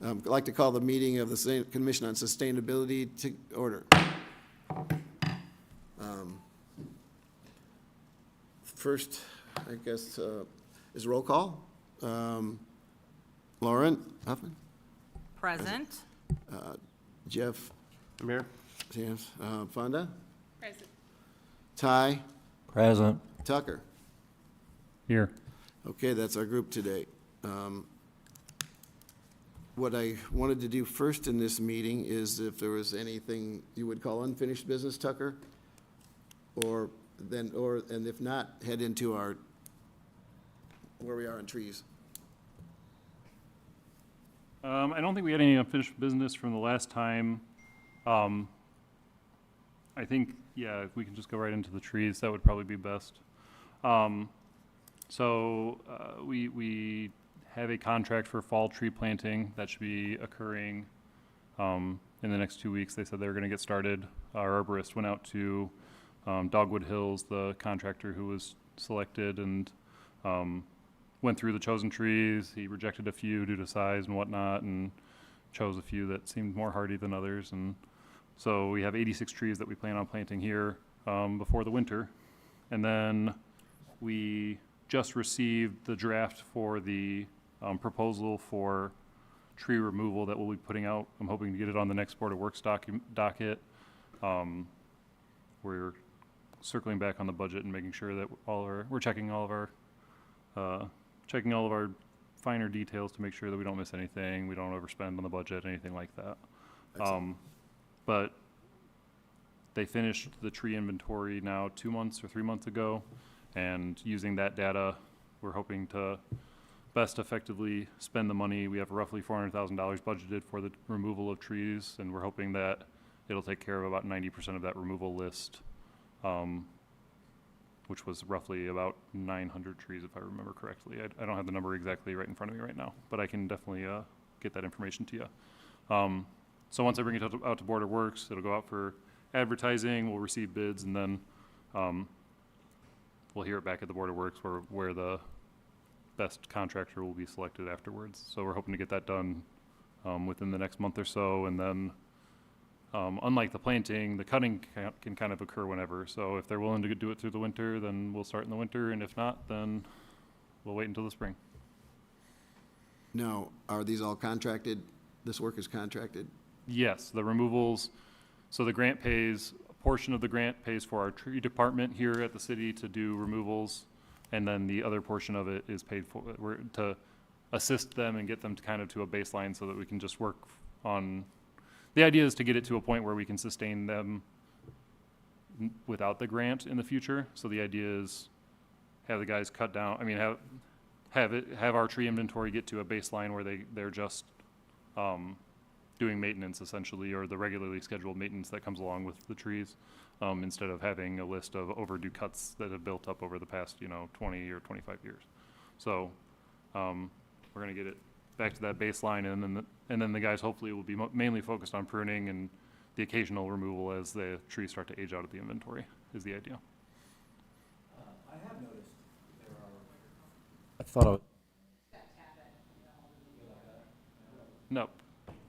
I'd like to call the meeting of the Commission on Sustainability to order. First, I guess, is roll call. Lauren Huffman? Present. Jeff? Mayor? James? Fonda? Present. Ty? Present. Tucker? Here. Okay, that's our group today. What I wanted to do first in this meeting is if there was anything you would call unfinished business, Tucker, and if not, head into our, where we are on trees. I don't think we had any unfinished business from the last time. I think, yeah, if we can just go right into the trees, that would probably be best. We have a contract for fall tree planting that should be occurring in the next 2 weeks. They said they were going to get started. Our arborist went out to Dogwood Hills, the contractor who was selected, and went through the chosen trees. He rejected a few due to size and whatnot, and chose a few that seemed more hardy than others. And so we have 86 trees that we plan on planting here before the winter. And then we just received the draft for the proposal for tree removal that we'll be putting out. I'm hoping to get it on the next Board of Works docket. We're circling back on the budget and making sure that we're checking all of our finer details to make sure that we don't miss anything, we don't overspend on the budget, anything like that. But they finished the tree inventory now 2 months or 3 months ago, and using that data, we're hoping to best effectively spend the money. We have roughly $400,000 budgeted for the removal of trees, and we're hoping that it'll take care of about 90% of that removal list, which was roughly about 900 trees, if I remember correctly. I don't have the number exactly right in front of me right now, but I can definitely get that information to you. So once I bring it out to Board of Works, it'll go out for advertising, we'll receive bids, and then we'll hear it back at the Board of Works where the best contractor will be selected afterwards. So we're hoping to get that done within the next month or so, and then unlike the planting, the cutting can kind of occur whenever. So if they're willing to do it through the winter, then we'll start in the winter, and if not, then we'll wait until the spring. Now, are these all contracted? This work is contracted? Yes, the removals, so the grant pays, a portion of the grant pays for our tree department here at the city to do removals, and then the other portion of it is paid for, to assist them and get them to kind of to a baseline so that we can just work on. The idea is to get it to a point where we can sustain them without the grant in the future. So the idea is have the guys cut down, I mean, have our tree inventory get to a baseline where they're just doing maintenance essentially, or the regularly scheduled maintenance that comes along with the trees, instead of having a list of overdue cuts that have built up over the past, 20 or 25 years. So we're going to get it back to that baseline, and then the guys hopefully will be mainly focused on pruning and the occasional removal as the trees start to age out of the inventory is the idea. I have noticed there are. I thought. No.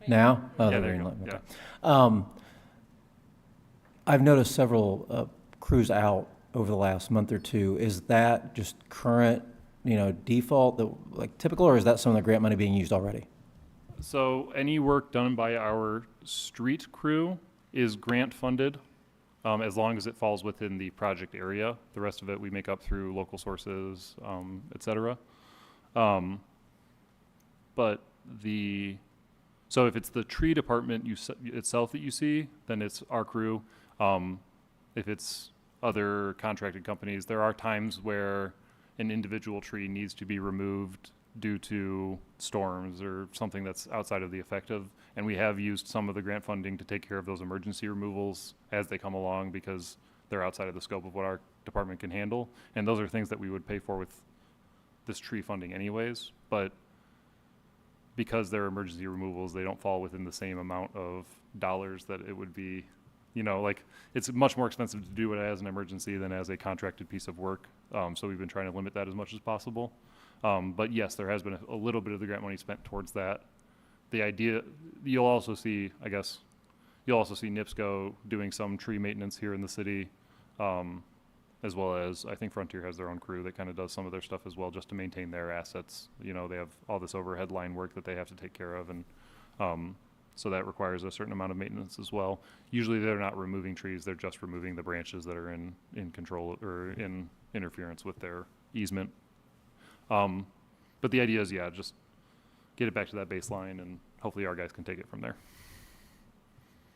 Now? Oh, Yeah, the there you green go. light, Yeah. okay. I've noticed several crews out over the last month or two. Is that just current, default, like typical, or is that some of the grant money being used already? So any work done by our street crew is grant funded, as long as it falls within the project area. The rest of it we make up through local sources, et cetera. So if it's the tree department itself that you see, then it's our crew. If it's other contracted companies, there are times where an individual tree needs to be removed due to storms or something that's outside of the effective. And we have used some of the grant funding to take care of those emergency removals as they come along because they're outside of the scope of what our department can handle. And those are things that we would pay for with this tree funding anyways. But because they're emergency removals, they don't fall within the same amount of dollars that it would be, like it's much more expensive to do it as an emergency than as a contracted piece of work. So we've been trying to limit that as much as possible. But yes, there has been a little bit of the grant money spent towards that the idea, you'll also see, I guess, you'll also see NIPSCO doing some tree maintenance here in the city, as well as, I think Frontier has their own crew that kind of does some of their stuff as well, just to maintain their assets. You know, they have all this overhead line work that they have to take care of, and so that requires a certain amount of maintenance as well. Usually they're not removing trees, they're just removing the branches that are in control or in interference with their easement. But the idea is, yeah, just get it back to that baseline, and hopefully our guys can take it from there.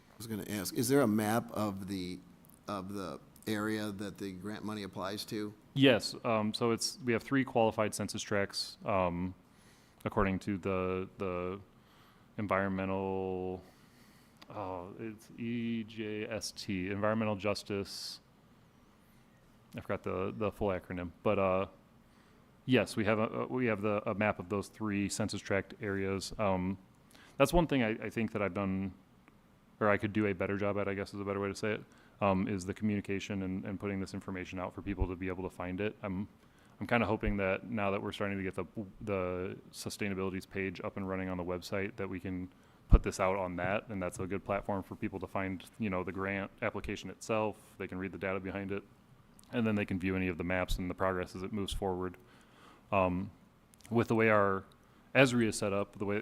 I was gonna ask, is there a map of the area that the grant money applies to? Yes, so we have 3 qualified census tracts, according to the environmental, it's EJST, Environmental Justice, I forgot the full acronym, but yes, we have a map of those 3 census tract areas. That's one thing I think that I've done, or I could do a better job at, I guess is a better way to say it, is the communication and putting this information out for people to be able to find it. I'm kind of hoping that now that we're starting to get the sustainabilities page up and running on the website, that we can put this out on that, and that's a good platform for people to find, you know, the grant application itself. They can read the data behind it, and then they can view any of the maps and the progress as it moves forward. With the way our ESRI is set up, the way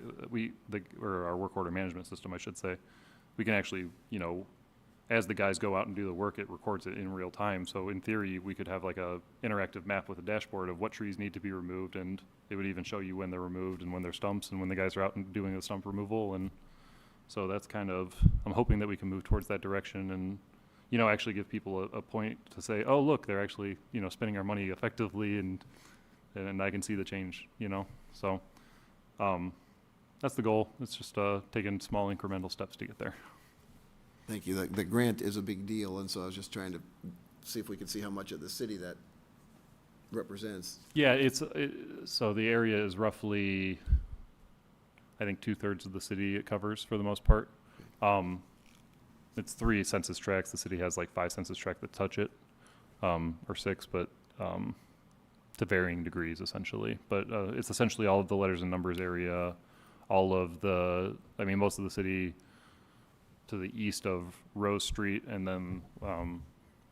or our work order management system, I should say, we can actually, you know, as the guys go out and do the work, it records it in real time. So in theory, we could have like a interactive map with a dashboard of what trees need to be removed, and it would even show you when they're removed and when they're stumps and when the guys are out and doing the stump removal. And so that's kind of, I'm hoping that we can move towards that direction and, you know, actually give people a point to say, oh, look, they're actually, you know, spending our money effectively, and I can see the change, you know. So that's the goal. It's just taking small incremental steps to get there. Thank you. The grant is a big deal, and so I was just trying to see if we could see how much of the city that represents. Yeah, so the area is roughly, I think 2/3 of the city it covers for the most part. It's 3 census tracts. The city has like 5 census tracts that touch it, or 6, but to varying degrees essentially. But it's essentially all of the letters and numbers area, all of the, I mean, most of the city to the east of Rose Street, and then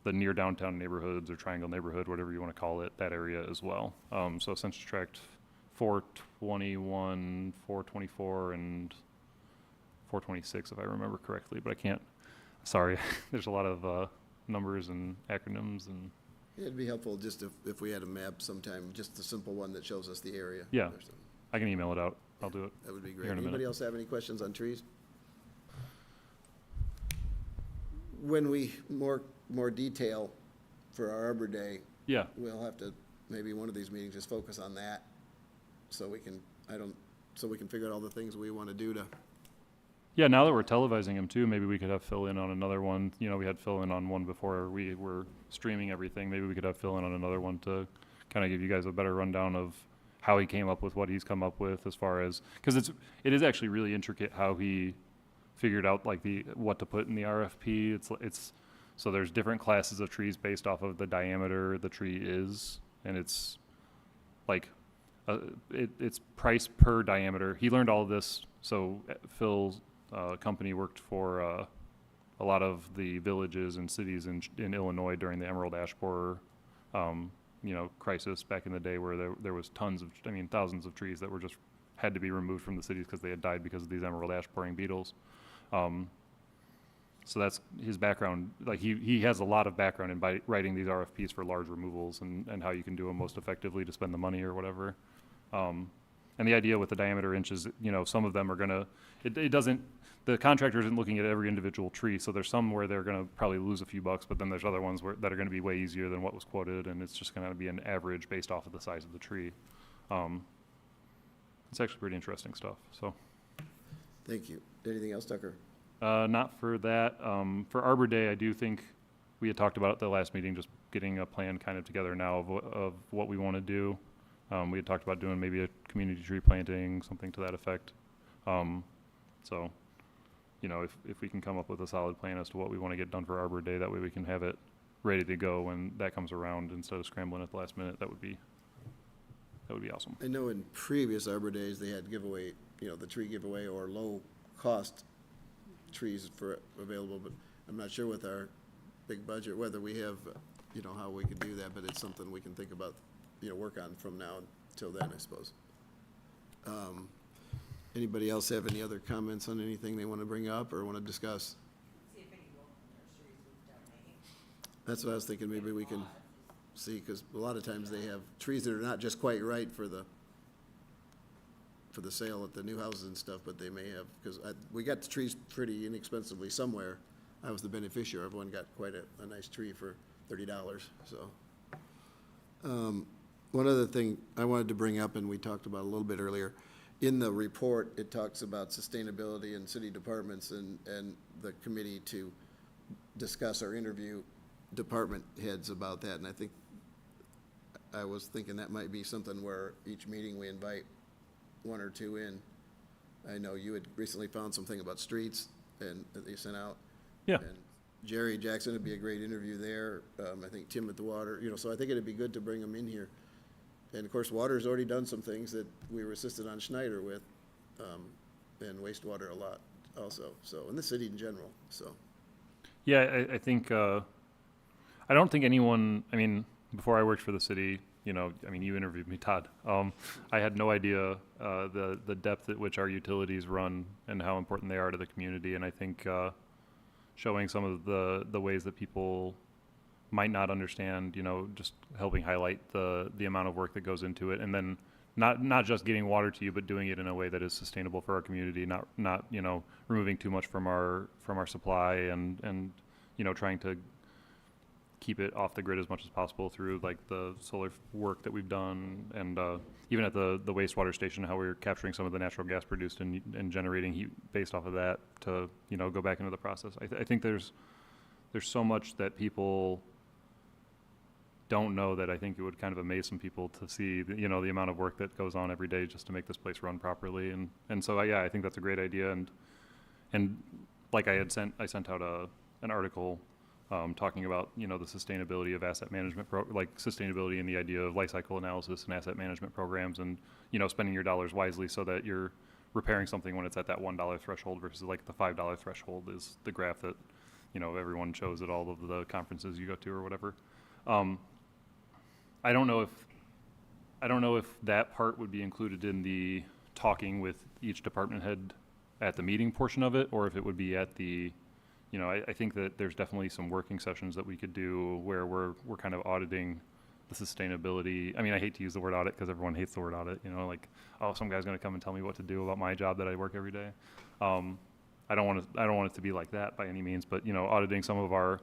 the near downtown neighborhoods or Triangle neighborhood, whatever you want to call it, that area as well. So census tract 421, 424, and 426, if I remember correctly, but I can't, sorry, there's a lot of numbers and acronyms, and It'd be helpful just if we had a map sometime, just a simple one that shows us the area. Yeah. or something. I can email it out. I'll do it. That would be Here great. in a minute. Anybody else have any questions on trees? When more detail for our Arbor Day, Yeah, we'll have to, maybe one of these meetings, just focus on that, so we can figure out all the things we want to do to, yeah, now that we're televising them too, maybe we could have Phil in on another one. You know, we had Phil in on one before we were streaming everything. Maybe we could have Phil in on another one to kind of give you guys a better rundown of how he came up with what he's come up with, as far as, because it is actually really intricate how he figured out like what to put in the RFP. It's so there's different classes of trees based off of the diameter the tree is, and it's like it's price per diameter. He learned all of this. So Phil's company worked for a lot of the villages and cities in Illinois during the emerald ash borer crisis back in the day, where there was thousands of trees that were just had to be removed from the cities because they had died because of these emerald ash boring beetles. So that's his background. Like he has a lot of background in writing these RFPs for large removals and how you can do them most effectively to spend the money or whatever. And the idea with the diameter inches, some of them are gonna, the contractor isn't looking at every individual tree, so there's some where they're gonna probably lose a few bucks, but then there's other ones that are gonna be way easier than what was quoted, and it's just gonna be an average based off of the size of the tree. It's actually pretty interesting stuff, so. thank you. Anything else, Tucker? Not for that. For Arbor Day, I do think we had talked about at the last meeting, just getting a plan kind of together now of what we want to do. We had talked about doing maybe a community tree planting, something to that effect. So, if we can come up with a solid plan as to what we want to get done for Arbor Day, that way we can have it ready to go when that comes around instead of scrambling at the last minute. That would be awesome. I know in previous Arbor Days, they had giveaway, the tree giveaway or low-cost trees for available, but I'm not sure with our big budget whether we have, how we could do that, but it's something we can think about, work on from now until then, I suppose. Anybody else have any other comments on anything they want to bring up or want to discuss? See if any local nurseries would donate. That's what I was thinking, maybe we can see, because a lot of times they have trees that are not just quite right for the sale at the new houses and stuff, but they may have, because we got the trees pretty inexpensively somewhere. I was the beneficiary, everyone got quite a nice tree for $30, so. One other thing I wanted to bring up, and we talked about a little bit earlier, in the report, it talks about sustainability in city departments and the committee to discuss or interview department heads about that, and I was thinking that might be something where each meeting we invite one or two in. I know you had recently found something about streets and that you sent out. Yeah. And Jerry Jackson would be a great interview there. I think Tim at the water, so I think it'd be good to bring them in here. And of course, water's already done some things that we were assisted on Schneider with, and wastewater a lot also, so, and the city in general, so. Yeah, I think, I don't think anyone, before I worked for the city, you interviewed me, Todd. I had no idea the depth at which our utilities run and how important they are to the community. And I think showing some of the ways that people might not understand, just helping highlight the amount of work that goes into it, and then not just getting water to you, but doing it in a way that is sustainable for our community, not removing too much from our supply, and trying to keep it off the grid as much as possible through like the solar work that we've done, and even at the wastewater station, how we're capturing some of the natural gas produced and generating heat based off of that to go back into the process. I think there's so much that people don't know that I think it would kind of amaze some people to see the amount of work that goes on every day just to make this place run properly, and so I think that's a great idea, and like I sent out an article talking about the sustainability of asset management, like sustainability and the idea of life cycle analysis and asset management programs, and spending your dollars wisely so that you're repairing something when it's at that $1 threshold versus like the $5 threshold is the graph that everyone shows at all of the conferences you go to or whatever. I don't know if that part would be included in the talking with each department head at the meeting portion of it, or if it would be at the I think that there's definitely some working sessions that we could do where we're kind of auditing the sustainability. I hate to use the word audit because everyone hates the word audit, like, oh, some guy's going to come and tell me what to do about my job that I work every day. I don't want it to be like that by any means, but auditing some of our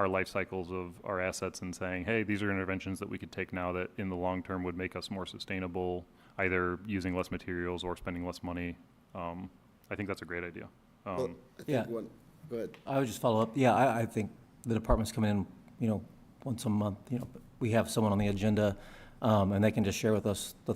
life cycles of our assets and saying, hey, these are interventions that we could take now that in the long term would make us more sustainable, either using less materials or spending less money. I think that's a great idea. Well, I yeah. think go ahead. I would just follow up. Yeah, I think the departments come in, once a month, we have someone on the agenda, and they can just share with us the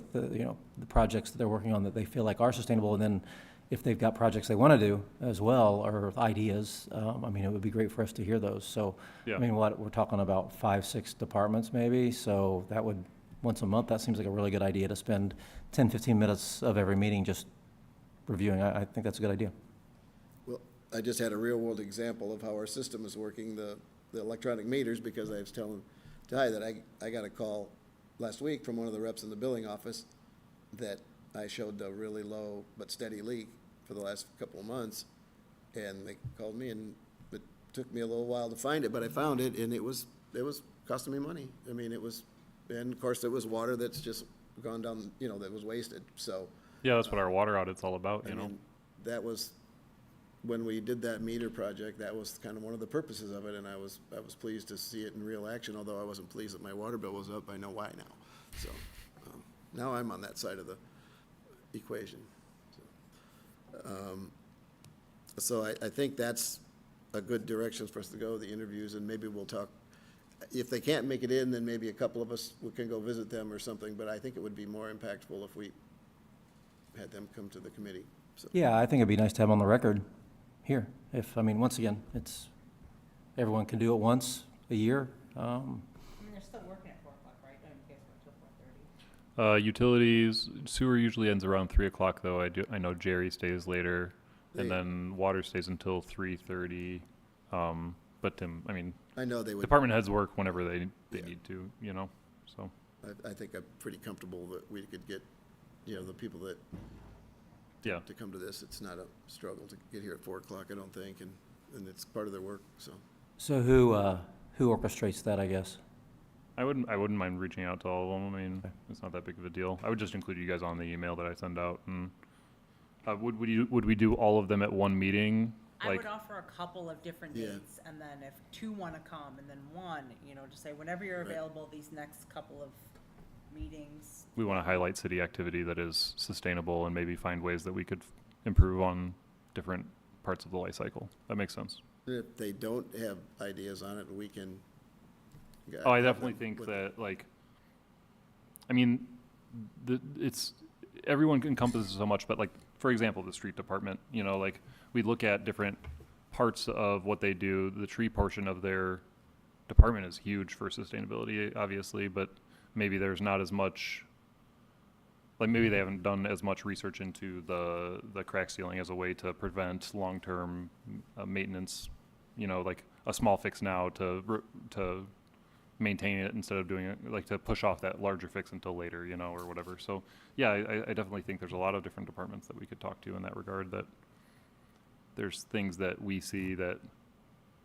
projects that they're working on that they feel like are sustainable. And then if they've got projects they want to do as well, or ideas, it would be great for us to hear those. So, Yeah. We're talking about 5-6 departments maybe. So that would, once a month, that seems like a really good idea to spend 10-15 minutes of every meeting just reviewing. I think that's a good idea. Well, I just had a real-world example of how our system is working, the electronic meters, because I was telling Ty that I got a call last week from one of the reps in the billing office that I showed a really low but steady leak for the last couple of months, and they called me, and it took me a little while to find it, but I found it, and it was costing me money. And of course, there was water that's just gone down, that was wasted, so. Yeah, that's what our water audit's all about, That was, when we did that meter project, that was kind of one of the purposes of it, and I was pleased to see it in real action, although I wasn't pleased that my water bill was up. I know why now. So now I'm on that side of the equation. So I think that's a good direction for us to go, the interviews, and maybe we'll talk. If they can't make it in, then maybe a couple of us can go visit them or something, but I think it would be more impactful if we had them come to the committee. So. Yeah, I think it'd be nice to have on the record here. Once again, everyone can do it once a year. They're still working at 4 o'clock, right? Don't you guys work till Utilities, sewer usually ends around 3 o'clock though. I know Jerry stays later, and They- then water stays until 3:30. But I mean, I know they would, department heads work whenever they Yeah. need to, you know, so. I think I'm pretty comfortable that we could get, the people that, Yeah. to come to this. It's not a struggle to get here at 4 o'clock, I don't think, and it's part of their work, so. So who orchestrates that, I guess? I wouldn't mind reaching out to all of them. I mean, Okay. it's not that big of a deal. I would just include you guys on the email that I send out. And would we do all of them at one meeting? I Like, would offer a couple of different Yeah. dates, and then if two wanna come, and then one, just say, whenever you're Right. available, these next couple of meetings. we want to highlight city activity that is sustainable and maybe find ways that we could improve on different parts of the life cycle. That makes sense. If they don't have ideas on it, we can. Oh, I have definitely them think with- that, like, I mean, everyone encompasses so much, but like, for example, the street department, like, we look at different parts of what they do. The tree portion of their department is huge for sustainability, obviously, but maybe there's not as much, like, maybe they haven't done as much research into the crack sealing as a way to prevent long-term maintenance, like a small fix now to maintain it instead of doing it, like, to push off that larger fix until later, or whatever. So, yeah, I definitely think there's a lot of different departments that we could talk to in that regard, that there's things that we see that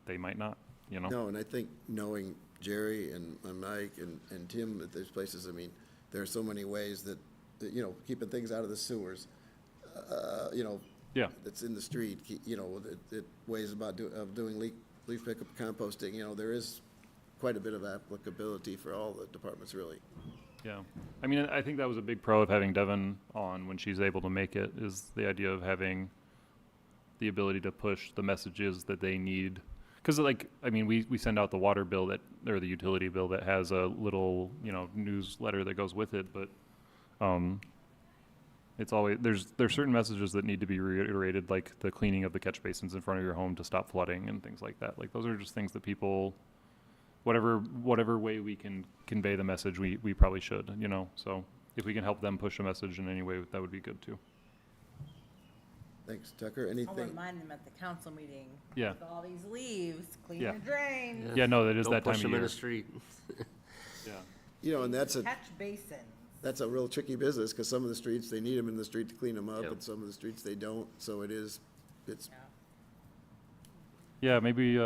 they might not, No, and I think knowing Jerry and Mike and Tim at these places, I mean, there are so many ways that, keeping things out of the sewers, Yeah, that's in the street, ways of doing leaf pickup, composting, there is quite a bit of applicability for all the departments, really. yeah. I mean, I think that was a big pro of having Devin on when she's able to make it, is the idea of having the ability to push the messages that they need. Because, like, I mean, we send out the water bill or the utility bill that has a little, newsletter that goes with it, but it's always, there's certain messages that need to be reiterated, like the cleaning of the catch basins in front of your home to stop flooding and things like that. Like, those are just things that people, whatever way we can convey the message, we probably should, so if we can help them push a message in any way, that would be good too. Thanks, Tucker. I'll Anything? remind them at the council meeting. Yeah. With all these leaves, clean Yeah. your drain. Yeah, no, that is Don't that time push of them in year. the street. Yeah. And that's Catch basins. a real tricky business, because some of the streets, they need them in the street to clean them up, Yep. and some of the streets they don't, so it's, Yeah, maybe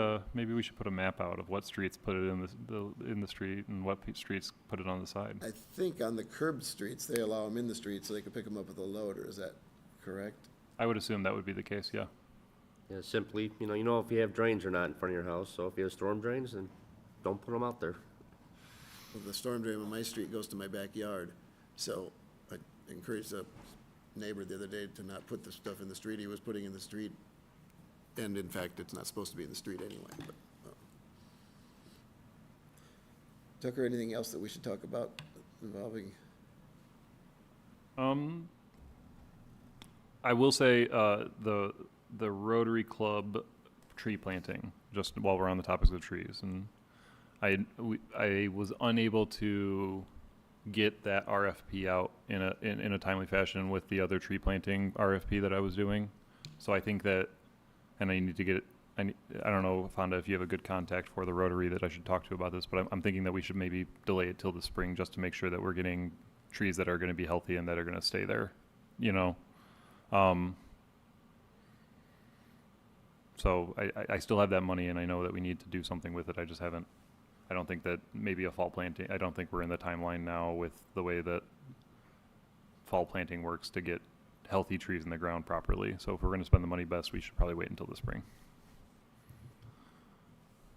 we should put a map out of what streets put it in the street and what streets put it on the side. I think on the curb streets, they allow them in the street so they can pick them up with a loader, is that correct? I would assume that would be the case, yeah. Yeah, simply, if you have drains or not in front of your house, so if you have storm drains, then don't put them out there. Well, the storm drain on my street goes to my backyard, so I encouraged a neighbor the other day to not put the stuff in the street he was putting in the street. And in fact, it's not supposed to be in the street anyway, but. Tucker, anything else that we should talk about involving? I will say, the Rotary Club tree planting, just while we're on the topics of trees, and I was unable to get that RFP out in a timely fashion with the other tree planting RFP that I was doing. So I think that, and I need to get it, I don't know, Fonda, if you have a good contact for the Rotary that I should talk to about this, but I'm thinking that we should maybe delay it till the spring just to make sure that we're getting trees that are gonna be healthy and that are gonna stay there, So I still have that money, and I know that we need to do something with it. I just haven't, I don't think that maybe a fall planting, I don't think we're in the timeline now with the way that fall planting works to get healthy trees in the ground properly. So if we're gonna spend the money best, we should probably wait until the spring.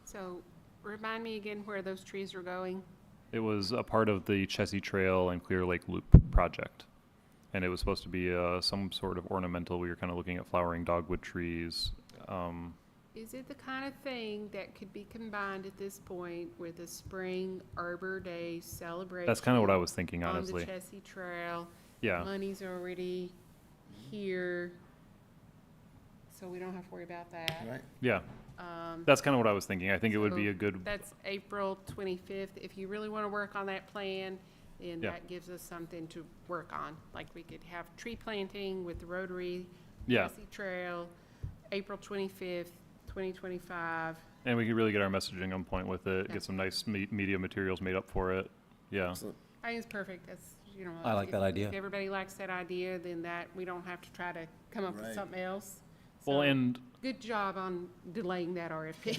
So remind me again where those trees are going. It was a part of the Chessie Trail and Clear Lake Loop project. And it was supposed to be some sort of ornamental. We were kind of looking at flowering dogwood trees. Is it the kind of thing that could be combined at this point with a spring Arbor Day celebration? That's kind of what I was thinking, honestly. On the Chessie Trail. Yeah. Money's already here, so we don't have to worry about that. Right. Yeah. That's kind of what I was thinking. I think it would be a good, That's April 25th. If you really want to work on that plan, And Yeah. that gives us something to work on. Like we could have tree planting with the Rotary, Yeah. Grassy Trail, April 25th, 2025. And we could really get our messaging on point with it, Yeah. get some nice media materials made up for it. Yeah. Excellent. I think it's perfect. That's, you know. I like if- that idea. If everybody likes that idea, then that, we don't have to try to come up with Right. something else. Well, So, and good job on delaying that RFP.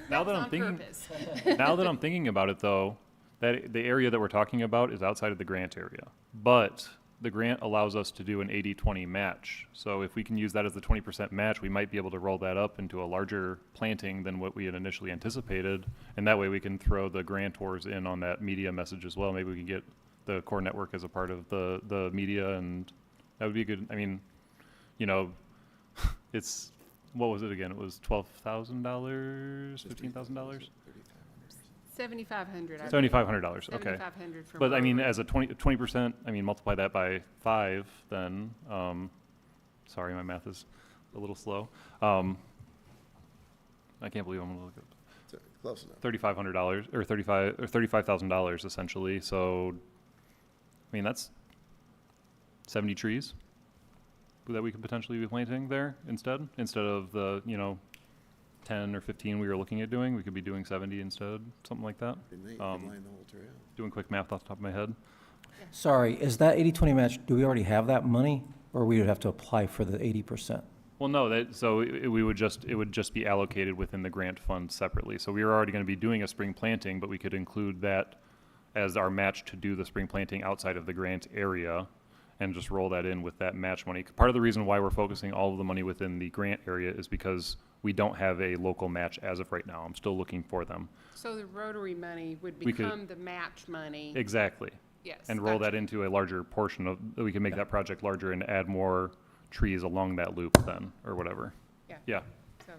now that I'm On thinking, purpose. now that I'm thinking about it though, that the area that we're talking about is outside of the grant area. But the grant allows us to do an 80-20 match. So if we can use that as the 20% match, we might be able to roll that up into a larger planting than what we had initially anticipated. And that way we can throw the grantors in on that media message as well. Maybe we can get the core network as a part of the media, and that would be good. I mean, you know, it's, what was it again? It was $12,000, $15,000? $7,500. $7,500, okay. $7,500 for. But I mean, Rotary. as a 20%, I mean, multiply that by 5, then, sorry, my math is a little slow. I can't believe I'm gonna look at So, close enough. $3,500 or $35,000 essentially. So, I mean, that's 70 trees that we could potentially be planting there instead of the, 10 or 15 we were looking at doing. We could be doing 70 instead, something like that. Good night. Um, Line the whole trail. Doing quick math off the top of my head. Sorry, is that 80-20 match, do we already have that money, or we would have to apply for the 80%? Well, no, it would just be allocated within the grant fund separately. So we were already going to be doing a spring planting, but we could include that as our match to do the spring planting outside of the grant area and just roll that in with that match money. Part of the reason why we're focusing all of the money within the grant area is because we don't have a local match as of right now. I'm still looking for them. So the Rotary money would We could- become the match money. Exactly. Yes. And roll gotcha. that into a larger portion of, we can make that project larger and add more trees along that loop then, or whatever. Yeah. Yeah. So,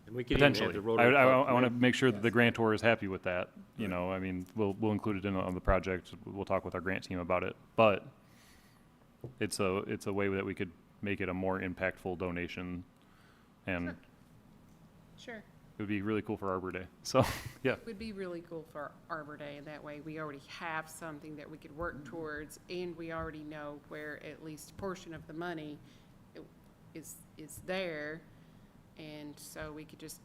And we could even have Potentially. the Rotary I Club want to come make sure that the grantor is happy with that. You know, I mean, we'll include it in on the project. We'll talk with our grant team about it. But it's a way that we could make it a more impactful donation. And sure. it would be really cool for Arbor Day. So, yeah. Would be really cool for Arbor Day, and that way we already have something that we could work towards, and we already know where at least a portion of the money is there. And so we could just,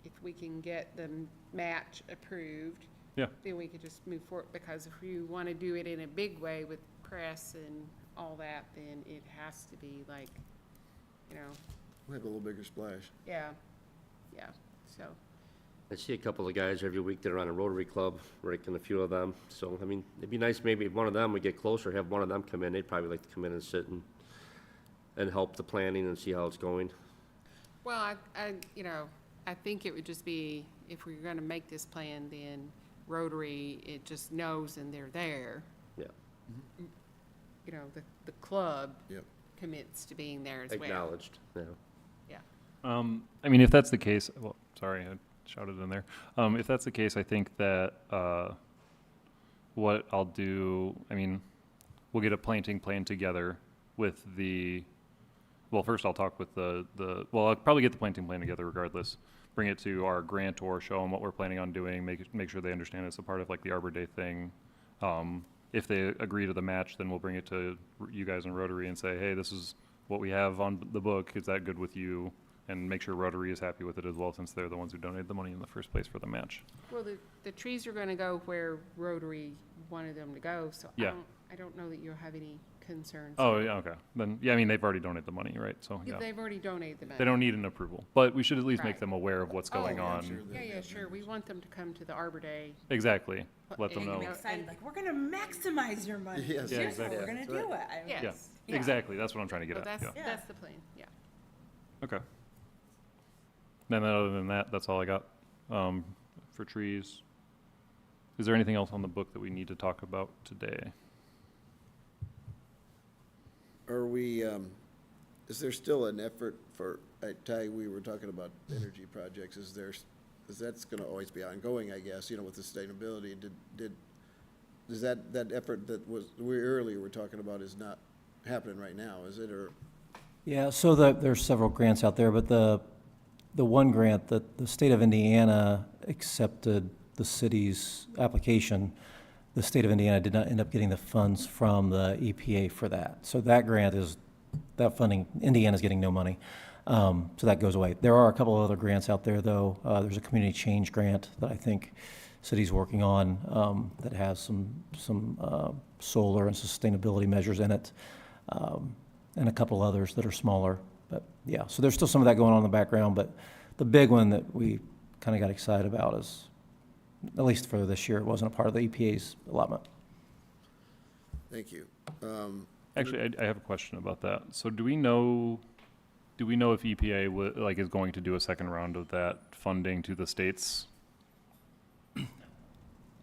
if we can get the match approved, Yeah. then we could just move forward, because if you want to do it in a big way with press and all that, then it has to be like, We'll have a little bigger splash. yeah, so. I see a couple of guys every week that are on a Rotary Club, Rick and a few of them. So, I mean, it'd be nice maybe if one of them would get closer, have one of them come in. They'd probably like to come in and sit and help the planning and see how it's going. Well, I think it would just be, if we're gonna make this plan, then Rotary, it just knows and they're there. Yeah. The club Yep. commits to being there as well. Acknowledged, yeah. I mean, if that's the case, well, sorry, I shouted in there. If that's the case, I think that, what I'll do, I mean, we'll get a planting plan together with well, first I'll talk with I'll probably get the planting plan together regardless. Bring it to our grantor, show them what we're planning on doing, make sure they understand it's a part of like the Arbor Day thing. If they agree to the match, then we'll bring it to you guys in Rotary and say, hey, this is what we have on the book. Is that good with you? And make sure Rotary is happy with it as well, since they're the ones who donated the money in the first place for the match. Well, the trees are gonna go where Rotary wanted them to go, so Yeah. I don't know that you'll have any concerns. Oh, yeah, okay. Then, yeah, I mean, they've already donated the money, right? So, Yeah, yeah. they've already donated the money. They don't need an approval, but we should at least make Right. them aware of what's going Oh, on. sure. Yeah, sure. We want them to come to the Arbor Day. Exactly. Let them And, know. you know, Excited, like, we're gonna maximize your money. Yes. Yeah, Here's what exactly. we're gonna That's do it. right. I mean, Yeah, Yes. exactly. That's what I'm trying to get So at. that's, Yeah. Yeah. that's the plan, yeah. Okay. And then other than that, that's all I got, for trees. Is there anything else on the book that we need to talk about today? Are we, is there still an effort for, Ty, we were talking about energy projects, is that's gonna always be ongoing, I guess, with sustainability, does that effort that we earlier were talking about is not happening right now, is it, or? Yeah, so there's several grants out there, but the one grant that the state of Indiana accepted the city's application, the state of Indiana did not end up getting the funds from the EPA for that. So that grant is, that funding, Indiana's getting no money. So that goes away. There are a couple of other grants out there, though. There's a community change grant that I think city's working on, that has some solar and sustainability measures in it, and a couple others that are smaller. But yeah, so there's still some of that going on in the background, but the big one that we kind of got excited about is, at least for this year, it wasn't a part of the EPA's allotment. Thank you. Actually, I have a question about that. So do we know if EPA is going to do a second round of that funding to the states?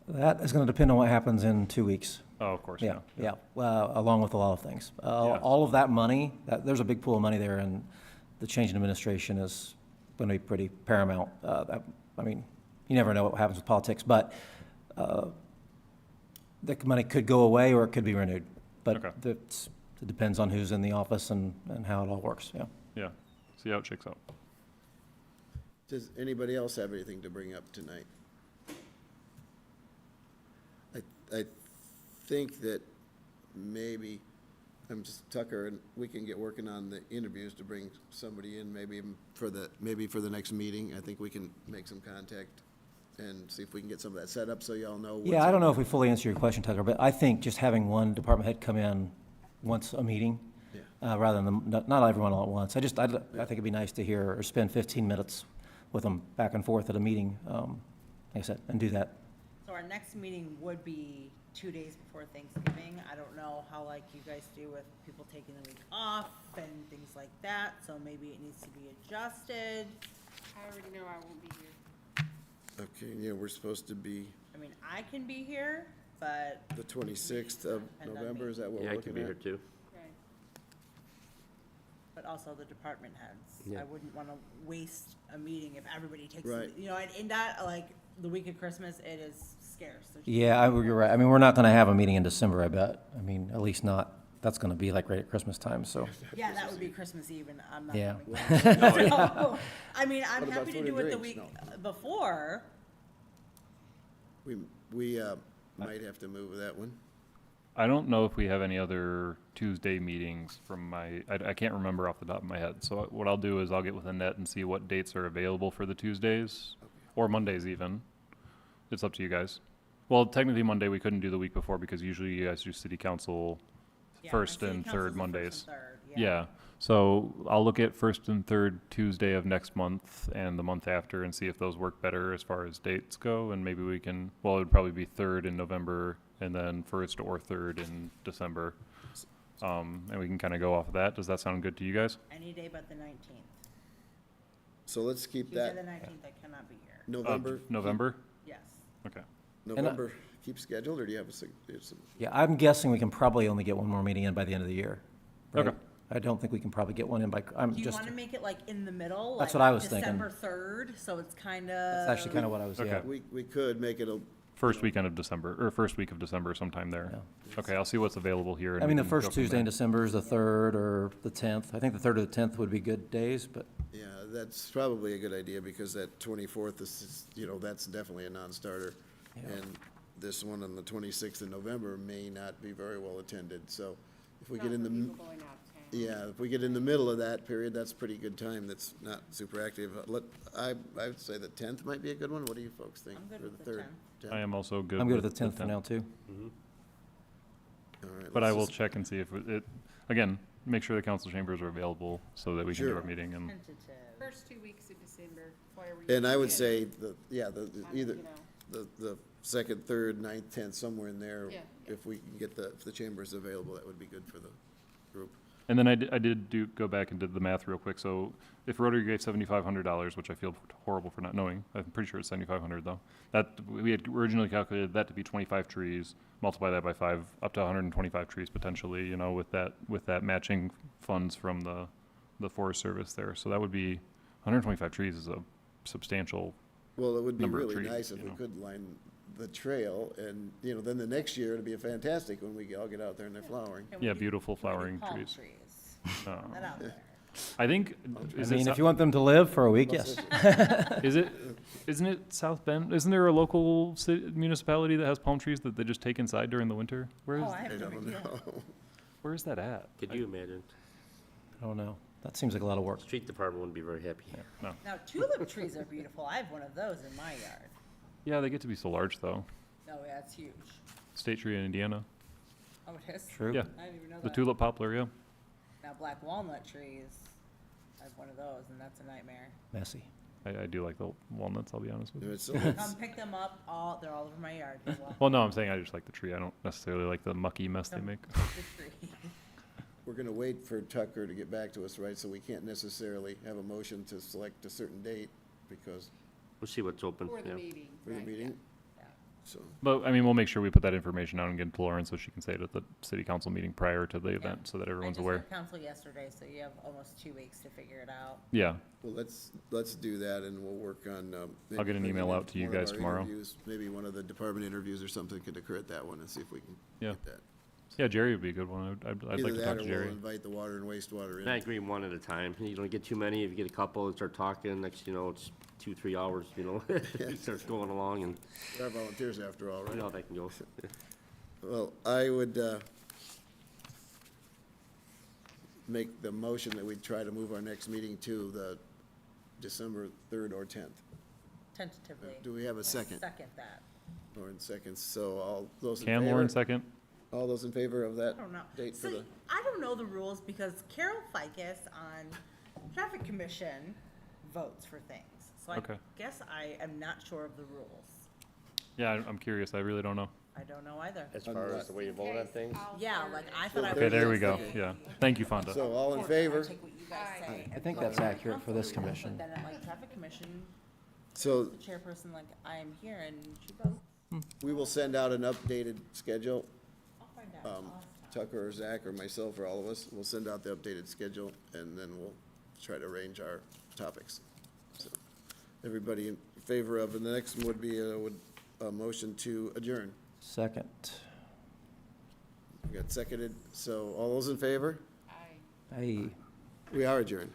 That is going to depend on what happens in 2 weeks. Oh, of course, Yeah, yeah. yeah, along with a lot of things. All of that money, there's a big pool of money there, and the change in administration is going to be pretty paramount. I mean, you never know what happens with politics, but the money could go away or it could be renewed. But Okay. it depends on who's in the office and how it all works, yeah. Yeah, see how it shakes out. Does anybody else have anything to bring up tonight? I think that maybe, Tucker, and we can get working on the interviews to bring somebody in, maybe for the next meeting. I think we can make some contact and see if we can get some of that set up, so y'all know. Yeah, I don't know if we fully answer your question, Tucker, but I think just having one department head come in once a meeting, rather than, not everyone all at once. I think it'd be nice to hear or spend 15 minutes with them back and forth at a meeting, like I said, and do that. So our next meeting would be 2 days before Thanksgiving. I don't know how like you guys do with people taking the week off and things like that, so maybe it needs to be adjusted. I already know I won't be here. Okay, yeah, we're supposed to be I mean, I can be here, but the 26th of Depend on November, me. is that what Yeah, we're I looking could be here at? too. Right. but also the department heads. Yeah. I wouldn't want to waste a meeting if everybody takes, Right. you know, and in that, like, the week of Christmas, it is scarce. There's- Yeah, you're right. I mean, we're not going to have a meeting in December, I bet. I mean, at least not, that's going to be like right at Christmas time, so. Yeah, that would be Christmas Eve, and I'm not Yeah. coming. So, I mean, I'm What about happy to food do and it the drinks? week before. We might have to move that one. I don't know if we have any other Tuesday meetings from I can't remember off the top of my head. So what I'll do is I'll get with Annette and see what dates are available for the Tuesdays, or Mondays even. It's up to you guys. Well, technically Monday we couldn't do the week before because usually you guys do city council Yeah, first city and council's third the first Mondays. and third, Yeah, so I'll look at first and third Tuesday of next month and the month after and see if those work better as far as dates go, and maybe we can, well, it would probably be third in November and then first or third in December. And we can kind of go off of that. Does that sound good to you guys? Any day but the 19th. So let's keep Tuesday the that 19th, I cannot be here. November. November? Yes. Okay. November, keep scheduled, or do you have some? Yeah, I'm guessing we can probably only get one more meeting in by the end of the year. right? Okay. I don't think we can probably get one in by, I'm Do you just, want to make it like in the middle? That's like what I was thinking. December 3rd, so it's kind of. that's actually kind of what I was, yeah. Okay. We could make it a, First weekend of December, or first week of December sometime there. Yeah. Okay, I'll see what's available here. and I we mean, the can first go from Tuesday in there. December is the 3rd or the 10th. I think the 3rd or the 10th would be good days, but yeah, that's probably a good idea, because that 24th is, that's definitely a non-starter. Yeah. And this one on the 26th of November may not be very well attended, so if we Not get in for the, people going out of town. yeah, if we get in the middle of that period, that's pretty good time, that's not super active. I would say the 10th might be a good one, what do you folks think? I'm good Or with the 3rd? 10th. I am also good. I'm good with the 10th for now, too. All right, But let's I will just- check and see if again, make sure the council chambers are available so that we can do Sure. our meeting and. Tentative. First 2 weeks of December, whatever. And I would can. say, either, You know. the 2nd, 3rd, 9th, 10th, somewhere in there. Yeah. If we can get if the chambers available, that would be good for the group. And then I did go back and did the math real quick. So if Rotary gave $7,500, which I feel horrible for not knowing, I'm pretty sure it's $7,500 though. That, we had originally calculated that to be 25 trees, multiply that by 5, up to 125 trees potentially, with that matching funds from the Forest Service there. So that would be, 125 trees is a substantial, Well, it would be Number of really trees, nice if you we know. could line the trail, and, then the next year, it'd be fantastic when we all get out there and they're flowering. Can we yeah, do- beautiful can we do flowering palm trees. trees? Uh, Put that out there. I think, I is mean, it, if you want them to live for a week, yes. isn't it South Bend? Isn't there a local municipality that has palm trees that they just take inside during the winter? Where is, Oh, I have I no don't idea. know. where is that at? Could you imagine? I don't know. That seems like a lot of work. Street department wouldn't be very happy. No. Now, tulip trees are beautiful. I have one of those in my yard. Yeah, they get to be so large though. No, yeah, it's huge. State tree in Indiana. Oh, it is? True. Yeah, I didn't even know the that. tulip poplar, yeah. Now, black walnut trees, I have one of those, and that's a nightmare. Messy. I do like the walnuts, I'll be honest with you. It's, Come pick them up, they're all over my yard. You're welcome. Well, no, I'm saying I just like the tree. I don't necessarily like the mucky mess they Come make. pick the tree. we're gonna wait for Tucker to get back to us, right? So we can't necessarily have a motion to select a certain date because We'll see what's open, For the yeah. meeting. for the right, meeting, Yeah. so. But, I mean, we'll make sure we put that information out and get it to Lauren so she can say it at the city council meeting prior to the event so that everyone's I aware. just had council yesterday, so you have almost 2 weeks to figure it out. Yeah, Well, let's do that, and we'll work on, maybe I'll get an bringing email in out to you one of guys our tomorrow. interviews. Maybe one of the department interviews or something could occur at that one, and see if we can Yeah. get that. yeah, Jerry would be a good one. I'd like Either to that, talk or to we'll Jerry. invite the water and wastewater And I in. agree one at a time. You don't get too many. If you get a couple and start talking, next, you know, it's 2-3 hours, you know, it starts going along and There are volunteers after all, you right? know how that can go. Well, I would, make the motion that we try to move our next meeting to the December 3rd or 10th. Tentatively. Do we have a second? Second that. Lauren seconds, so all those in favor? Can Lauren second? All those in favor of that I don't know. date for See, the, I don't know the rules because Carol Ficus on Traffic Commission votes for things. So I Okay. guess I am not sure of the rules. Yeah, I'm curious. I really don't know. I don't know either. As far as the way you vote on things, Yeah, like I thought I Okay, was. there we go. Okay. Yeah. Thank you, Fonda. so all in I favor? take what you guys say. I think that's accurate for this commission. But then at like Traffic Commission, So the chairperson, like, I am here and she votes. we will send out an updated schedule. I'll find out. I'll ask Tom. Tucker or Zach or myself or all of us, we'll send out the updated schedule and then we'll try to arrange our topics. So, everybody in favor of, and the next one would be a motion to adjourn. Second. We got seconded, so all those in favor? Aye. Hey. We are adjourned.